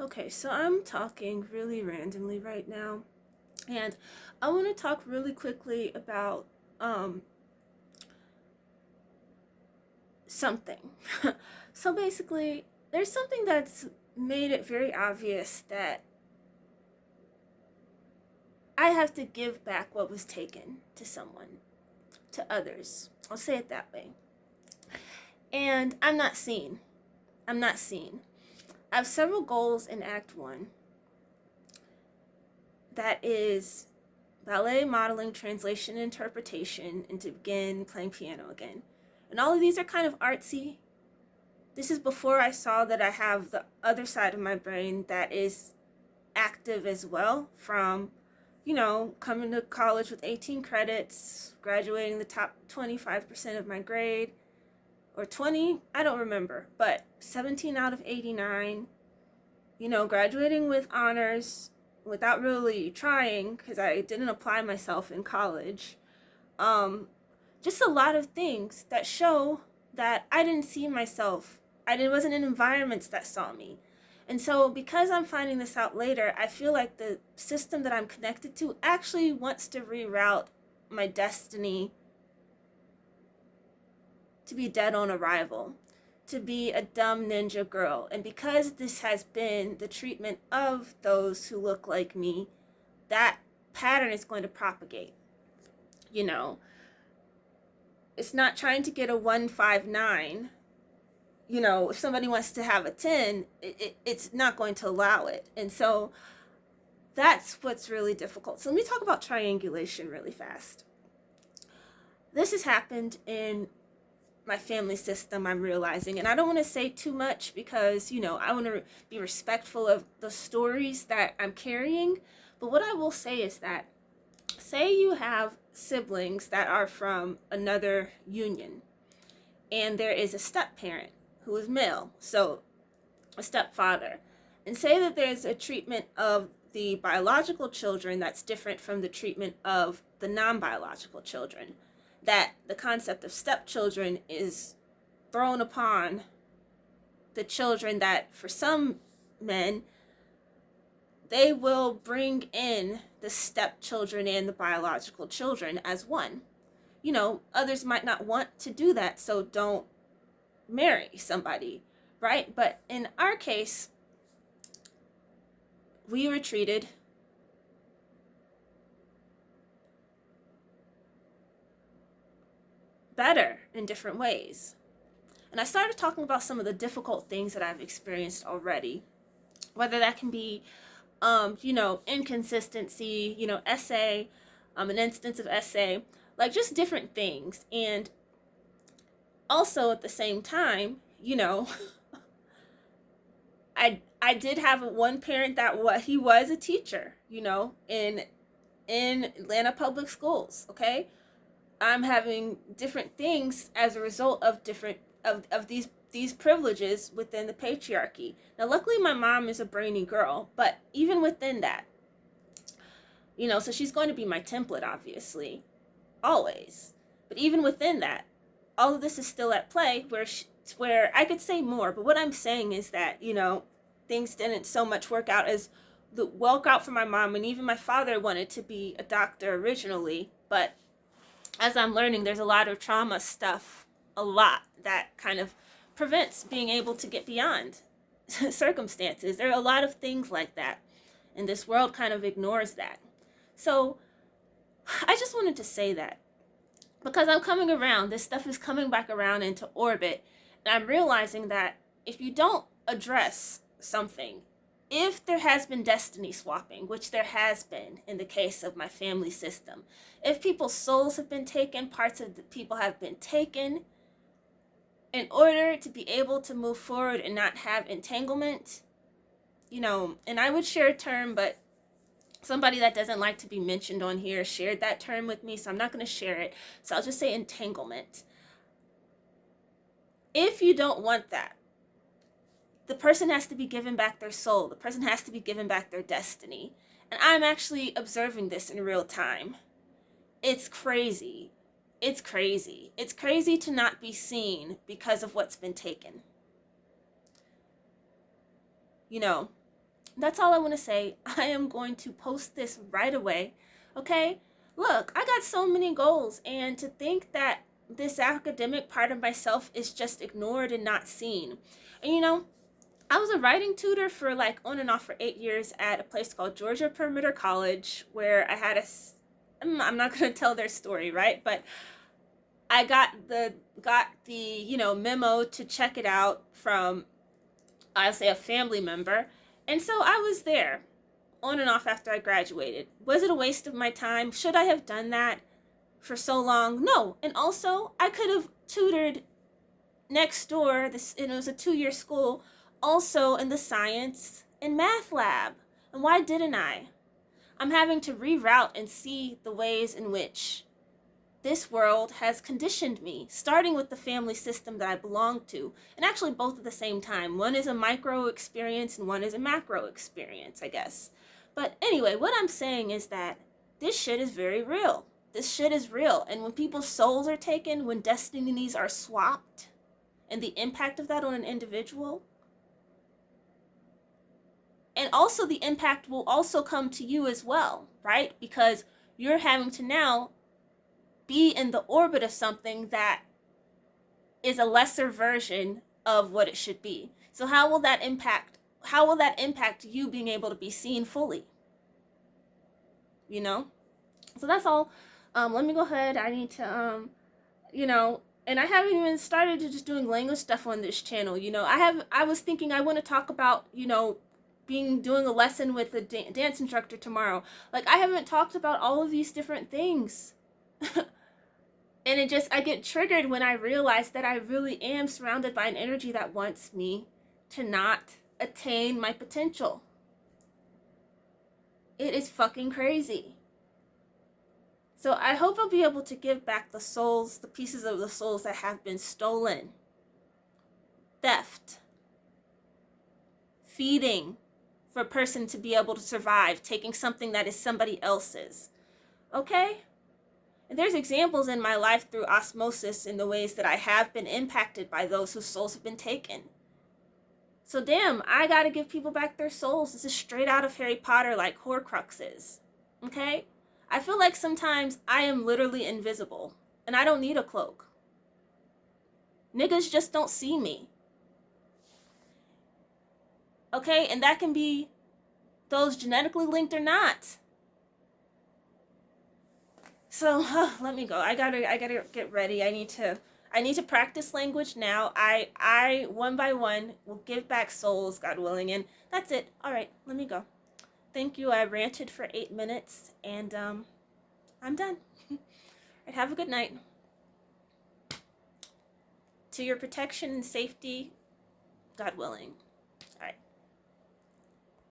Okay, so I'm talking really randomly right now, and I want to talk really quickly about um something. So basically, there's something that's made it very obvious that I have to give back what was taken to someone, to others. I'll say it that way. And I'm not seen. I'm not seen. I have several goals in Act 1. That is ballet, modeling, translation, interpretation, and to begin playing piano again. And all of these are kind of artsy. This is before I saw that I have the other side of my brain that is active as well, from, coming to college with 18 credits, graduating the top 25% of my grade, or 20, I don't remember, but 17 out of 89, graduating with honors without really trying because I didn't apply myself in college. Um, just a lot of things that show that I didn't see myself. I wasn't in environments that saw me. And so, because I'm finding this out later, I feel like the system that I'm connected to actually wants to reroute my destiny to be dead on arrival, to be a dumb ninja girl. And because this has been the treatment of those who look like me, that pattern is going to propagate. You know, it's not trying to get a 159. If somebody wants to have a 10, it's not going to allow it. And so that's what's really difficult. So let me talk about triangulation really fast. This has happened in my family system, I'm realizing, and I don't want to say too much because I want to be respectful of the stories that I'm carrying. But what I will say is that, say you have siblings that are from another union, and there is a step parent who is male, so a stepfather, and say that there's a treatment of the biological children that's different from the treatment of the non-biological children, that the concept of stepchildren is thrown upon the children, that for some men, they will bring in the stepchildren and the biological children as one. Others might not want to do that, so don't marry somebody, right? But in our case, we were treated better in different ways. And I started talking about some of the difficult things that I've experienced already, whether that can be, inconsistency, essay, an instance of essay, like just different things. And also at the same time, I did have one parent that he was a teacher, in Atlanta public schools. Okay, I'm having different things as a result of different of these privileges within the patriarchy. Now, luckily, my mom is a brainy girl, but even within that, so she's going to be my template, obviously, always. But even within that, all of this is still at play, where I could say more. But what I'm saying is that things didn't so much work out for my mom, and even my father wanted to be a doctor originally, but as I'm learning, there's a lot of trauma stuff, a lot that kind of prevents being able to get beyond circumstances. There are a lot of things like that, and this world kind of ignores that. So I just wanted to say that because I'm coming around, this stuff is coming back around into orbit, and I'm realizing that if you don't address something, if there has been destiny swapping, which there has been in the case of my family system, if people's souls have been taken, parts of the people have been taken, in order to be able to move forward and not have entanglement, and I would share a term, but somebody that doesn't like to be mentioned on here shared that term with me, so I'm not going to share it. So I'll just say entanglement. If you don't want that, the person has to be given back their soul. The person has to be given back their destiny. And I'm actually observing this in real time. It's crazy. It's crazy. It's crazy to not be seen because of what's been taken. That's all I want to say. I am going to post this right away. Okay? Look, I got so many goals, and to think that this academic part of myself is just ignored and not seen. And you know, I was a writing tutor for like on and off for 8 years at a place called Georgia Perimeter College, where I had I'm not going to tell their story, right? But I got the memo to check it out from, I'll say, a family member. And so I was there on and off after I graduated. Was it a waste of my time? Should I have done that for so long? No. And also, I could have tutored next door. It was a 2-year school, also in the science and math lab. And why didn't I? I'm having to reroute and see the ways in which this world has conditioned me, starting with the family system that I belong to, and actually both at the same time. One is a micro experience and one is a macro experience, I guess. But anyway, what I'm saying is that this shit is very real. This shit is real. And when people's souls are taken, when destinies are swapped, and the impact of that on an individual, and also the impact will also come to you as well, right? Because you're having to now be in the orbit of something that is a lesser version of what it should be. So how will that impact you being able to be seen fully? You know? So that's all. Let me go ahead. I need to and I haven't even started to just doing language stuff on this channel. I was thinking I want to talk about, doing a lesson with a dance instructor tomorrow. Like, I haven't talked about all of these different things. And I get triggered when I realize that I really am surrounded by an energy that wants me to not attain my potential. It is fucking crazy. So I hope I'll be able to give back the pieces of the souls that have been stolen. Theft. Feeding for a person to be able to survive, taking something that is somebody else's. Okay? And there's examples in my life through osmosis in the ways that I have been impacted by those whose souls have been taken. So damn, I gotta give people back their souls. This is straight out of Harry Potter, like Horcruxes. Okay? I feel like sometimes I am literally invisible, and I don't need a cloak. Niggas just don't see me. Okay? And that can be those genetically linked or not. So let me go. I gotta get ready. I need to practice language now. I one by one will give back souls, God willing, and that's it. All right, let me go. Thank you. I ranted for 8 minutes, and I'm done. All right, have a good night. To your protection and safety, God willing. All right.